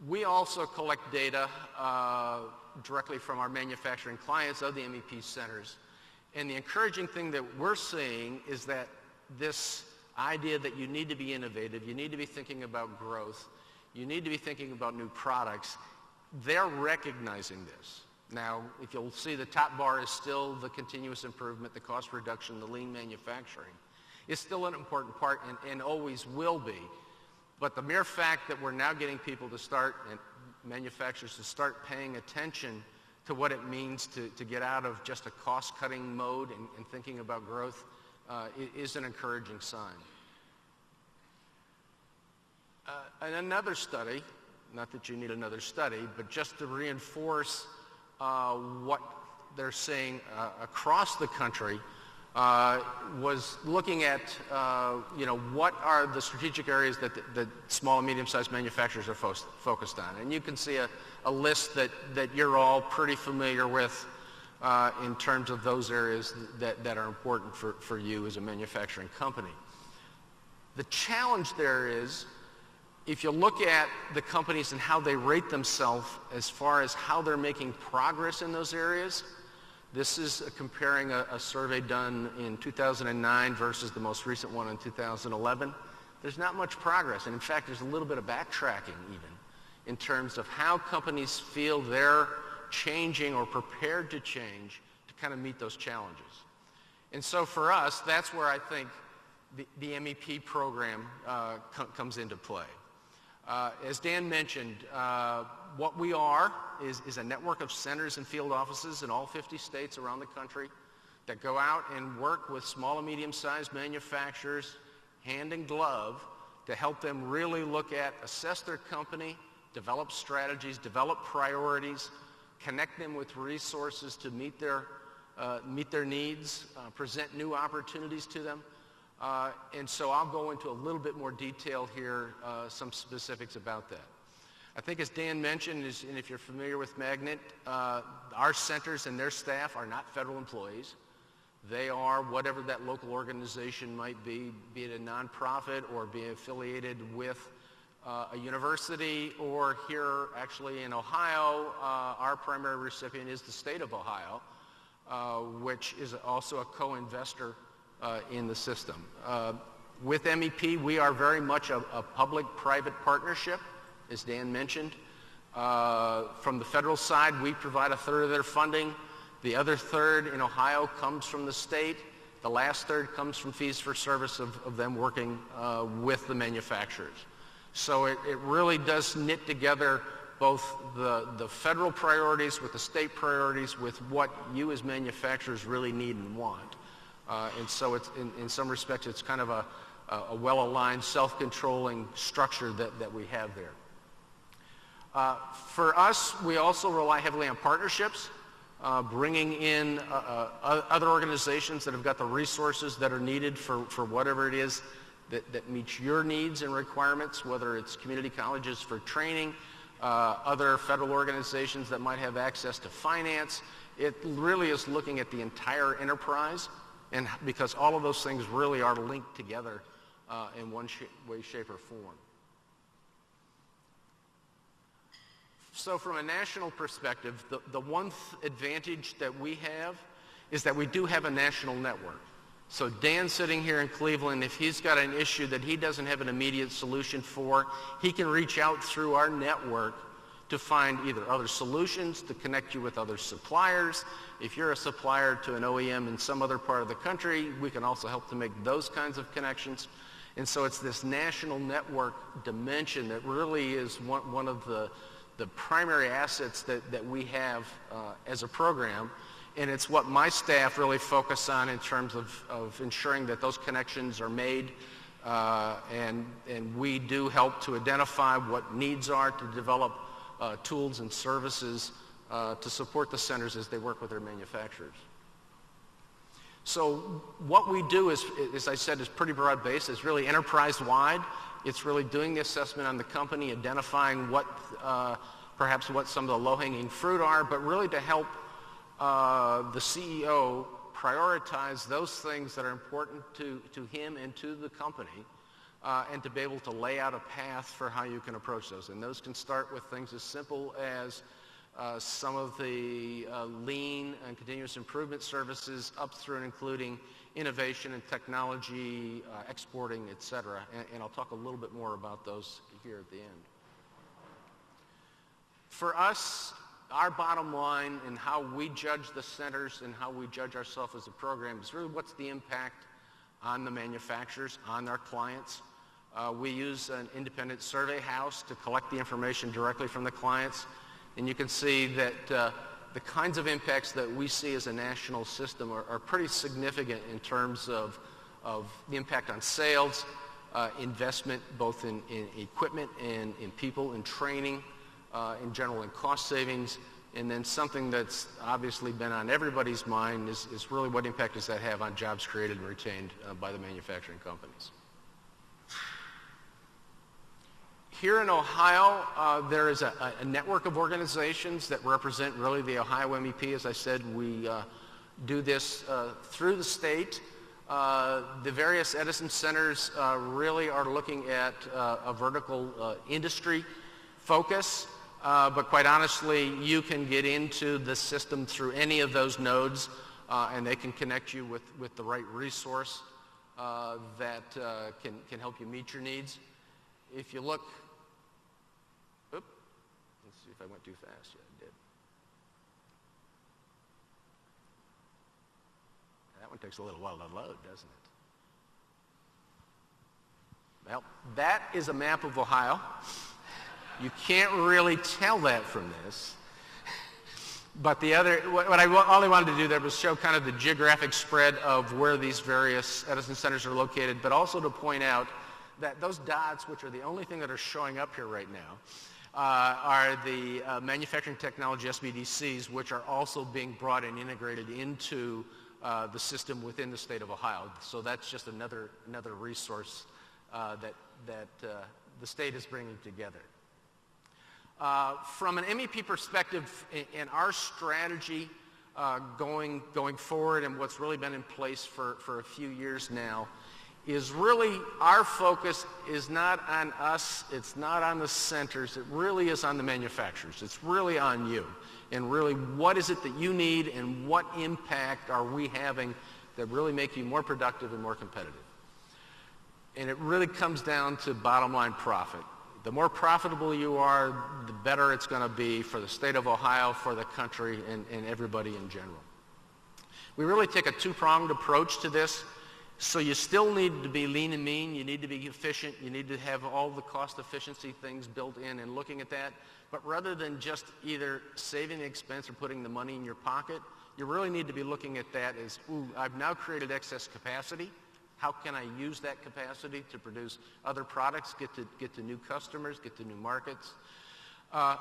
We also collect data directly from our manufacturing clients of the MEP centers. And the encouraging thing that we're seeing is that this idea that you need to be innovative, you need to be thinking about growth, you need to be thinking about new products, they're recognizing this. Now, if you'll see, the top bar is still the continuous improvement, the cost reduction, the lean manufacturing. It's still an important part and always will be. But the mere fact that we're now getting people to start, and manufacturers to start paying attention to what it means to get out of just a cost-cutting mode and thinking about growth is an encouraging sign. And another study, not that you need another study, but just to reinforce what they're saying across the country, was looking at, what are the strategic areas that small and medium-sized manufacturers are focused on. And you can see a list that you're all pretty familiar with in terms of those areas that are important for you as a manufacturing company. The challenge there is, if you look at the companies and how they rate themselves as far as how they're making progress in those areas, this is comparing a survey done in 2009 versus the most recent one in 2011. There's not much progress, and in fact, there's a little bit of backtracking even in terms of how companies feel they're changing or prepared to change to kind of meet those challenges. And so for us, that's where I think the MEP program comes into play. As Dan mentioned, what we are is a network of centers and field offices in all 50 states around the country that go out and work with small and medium-sized manufacturers hand in glove to help them really look at, assess their company, develop strategies, develop priorities, connect them with resources to meet their needs, present new opportunities to them. And so I'll go into a little bit more detail here, some specifics about that. I think as Dan mentioned, and if you're familiar with Magnet, our centers and their staff are not federal employees. They are whatever that local organization might be it a nonprofit or be affiliated with a university, or here actually in Ohio, our primary recipient is the state of Ohio, which is also a co-investor in the system. With MEP, we are very much a public-private partnership, as Dan mentioned. From the federal side, we provide a third of their funding. The other third in Ohio comes from the state. The last third comes from fees for service of them working with the manufacturers. So it really does knit together both the federal priorities with the state priorities with what you as manufacturers really need and want. And so it's, in some respects, it's kind of a well-aligned, self-controlling structure that we have there. For us, we also rely heavily on partnerships, bringing in other organizations that have got the resources that are needed for whatever it is that meets your needs and requirements, whether it's community colleges for training, other federal organizations that might have access to finance. It really is looking at the entire enterprise, and because all of those things really are linked together in one way, shape, or form. So from a national perspective, the one advantage that we have is that we do have a national network. So Dan sitting here in Cleveland, if he's got an issue that he doesn't have an immediate solution for, he can reach out through our network to find either other solutions, to connect you with other suppliers. If you're a supplier to an OEM in some other part of the country, we can also help to make those kinds of connections. And so it's this national network dimension that really is one of the primary assets that we have as a program. And it's what my staff really focus on in terms of ensuring that those connections are made. And we do help to identify what needs are to develop tools and services to support the centers as they work with their manufacturers. So what we do is, as I said, is pretty broad-based. It's really enterprise-wide. It's really doing the assessment on the company, identifying perhaps what some of the low-hanging fruit are, but really to help the CEO prioritize those things that are important to him and to the company and to be able to lay out a path for how you can approach those. And those can start with things as simple as some of the lean and continuous improvement services up through and including innovation and technology, exporting, et cetera. And I'll talk a little bit more about those here at the end. For us, our bottom line and how we judge the centers and how we judge ourselves as a program is really what's the impact on the manufacturers, on our clients. We use an independent survey house to collect the information directly from the clients. And you can see that the kinds of impacts that we see as a national system are pretty significant in terms of the impact on sales, investment both in equipment and in people, in training, in general in cost savings. And then something that's obviously been on everybody's mind is really what impact does that have on jobs created and retained by the manufacturing companies. Here in Ohio, there is a network of organizations that represent really the Ohio MEP. As I said, we do this through the state. The various Edison centers really are looking at a vertical industry focus, but quite honestly, you can get into the system through any of those nodes, and they can connect you with the right resource that can help you meet your needs. If you look, let's see if I went too fast. Yeah, I did. That one takes a little while to load, doesn't it? Well, that is a map of Ohio. You can't really tell that from this. But the other, all I wanted to do there was show kind of the geographic spread of where these various Edison centers are located, but also to point out that those dots, which are the only thing that are showing up here right now, are the manufacturing technology SBDCs, which are also being brought and integrated into the system within the state of Ohio. So that's just another resource that the state is bringing together. From an MEP perspective, in our strategy going forward, and what's really been in place for a few years now, is really our focus is not on us, it's not on the centers, it really is on the manufacturers. It's really on you. And really, what is it that you need and what impact are we having that really make you more productive and more competitive? And it really comes down to bottom line profit. The more profitable you are, the better it's going to be for the state of Ohio, for the country, and everybody in general. We really take a two-pronged approach to this. So you still need to be lean and mean, you need to be efficient, you need to have all the cost efficiency things built in and looking at that. But rather than just either saving the expense or putting the money in your pocket, you really need to be looking at that as, ooh, I've now created excess capacity. How can I use that capacity to produce other products, get to new customers, get to new markets?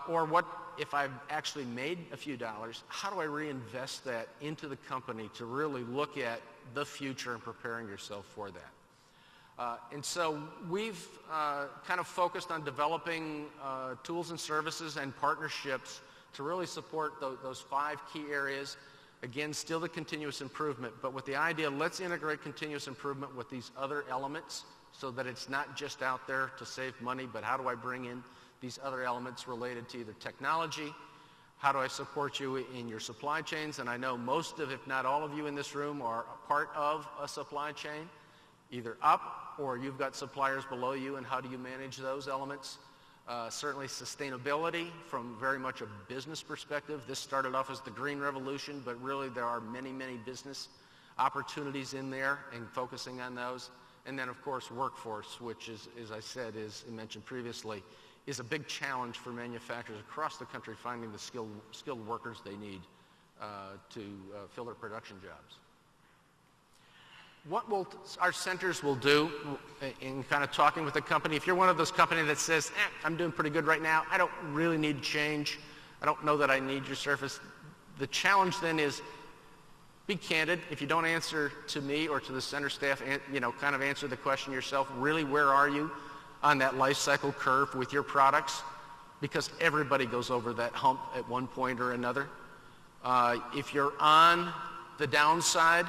Or what if I've actually made a few dollars, how do I reinvest that into the company to really look at the future and preparing yourself for that? And so we've kind of focused on developing tools and services and partnerships to really support those 5 key areas. Again, still the continuous improvement, but with the idea, let's integrate continuous improvement with these other elements so that it's not just out there to save money, but how do I bring in these other elements related to either technology, how do I support you in your supply chains? And I know most of, if not all of you in this room are a part of a supply chain, either up or you've got suppliers below you, and how do you manage those elements? Certainly sustainability from very much a business perspective. This started off as the green revolution, but really there are many, many business opportunities in there and focusing on those. And then of course workforce, which is, as I said, as I mentioned previously, is a big challenge for manufacturers across the country finding the skilled workers they need to fill their production jobs. What our centers will do in kind of talking with the company, if you're one of those companies that says, I'm doing pretty good right now, I don't really need change, I don't know that I need your service, the challenge then is be candid. If you don't answer to me or to the center staff, kind of answer the question yourself, really where are you on that life cycle curve with your products? Because everybody goes over that hump at one point or another. If you're on the downside,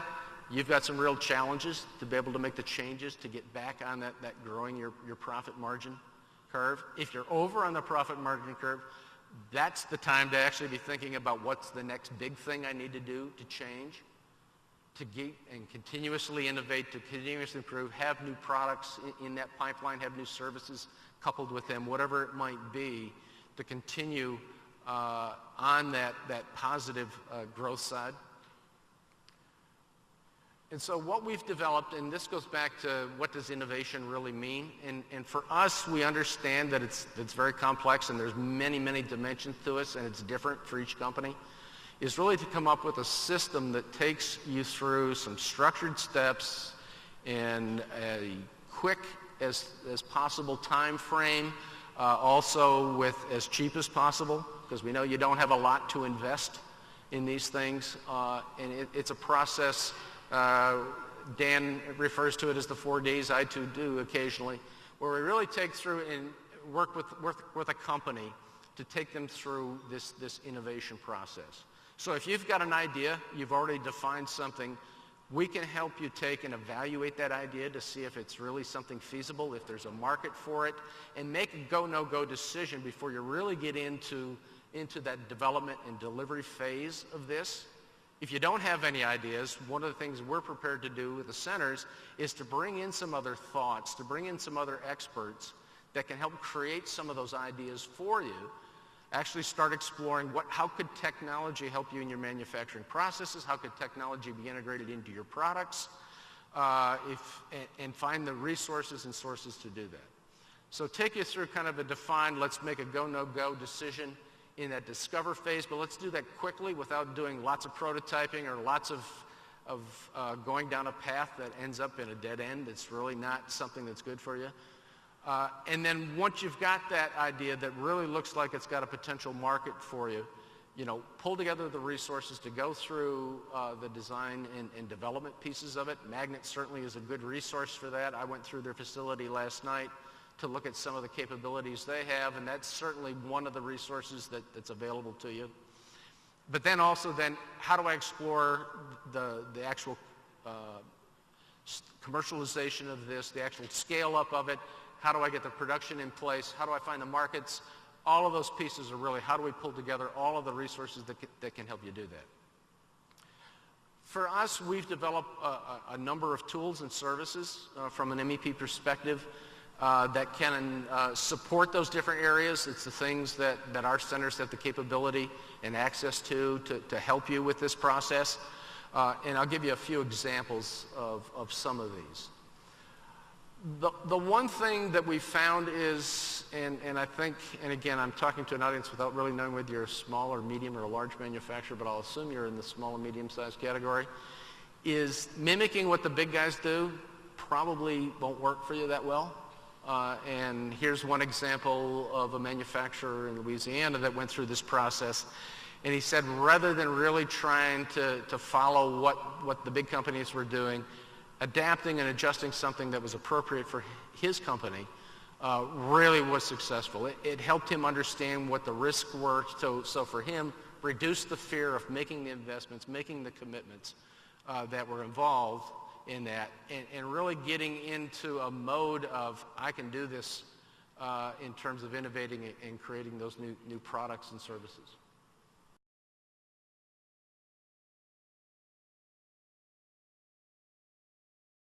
You've got some real challenges to be able to make the changes to get back on that growing your profit margin curve. If you're over on the profit margin curve, that's the time to actually be thinking about what's the next big thing I need to do to change, to get and continuously innovate, to continuously improve, have new products in that pipeline, have new services coupled with them, whatever it might be, to continue on that positive growth side. And so what we've developed, and this goes back to what does innovation really mean, and for us, we understand that it's very complex and there's many, many dimensions to it, and it's different for each company, is really to come up with a system that takes you through some structured steps in a quick as possible time frame, also with as cheap as possible, because we know you don't have a lot to invest in these things, and it's a process. Dan refers to it as the 4 Ds, I too do occasionally, where we really take through and work with a company to take them through this innovation process. So if you've got an idea, you've already defined something, we can help you take and evaluate that idea to see if it's really something feasible, if there's a market for it, and make a go, no-go decision before you really get into that development and delivery phase of this. If you don't have any ideas, one of the things we're prepared to do with the centers is to bring in some other thoughts, to bring in some other experts that can help create some of those ideas for you. Actually start exploring how could technology help you in your manufacturing processes, how could technology be integrated into your products, and find the resources and sources to do that. So take you through kind of a defined, let's make a go, no-go decision in that discover phase, but let's do that quickly without doing lots of prototyping or lots of going down a path that ends up in a dead end. It's really not something that's good for you. And then once you've got that idea that really looks like it's got a potential market for you, pull together the resources to go through the design and development pieces of it. Magnet certainly is a good resource for that. I went through their facility last night to look at some of the capabilities they have, and that's certainly one of the resources that's available to you. But then also how do I explore the actual commercialization of this, the actual scale up of it? How do I get the production in place? How do I find the markets? All of those pieces are really how do we pull together all of the resources that can help you do that. For us, we've developed a number of tools and services from an MEP perspective that can support those different areas. It's the things that our centers have the capability and access to help you with this process. And I'll give you a few examples of some of these. The one thing that we found is, and I think, and again, I'm talking to an audience without really knowing whether you're a small or medium or a large manufacturer, but I'll assume you're in the small and medium-sized category, is mimicking what the big guys do probably won't work for you that well. And here's one example of a manufacturer in Louisiana that went through this process. And he said rather than really trying to follow what the big companies were doing, adapting and adjusting something that was appropriate for his company really was successful. It helped him understand what the risks were. So for him, reduce the fear of making the investments, making the commitments that were involved in that, and really getting into a mode of I can do this in terms of innovating and creating those new products and services.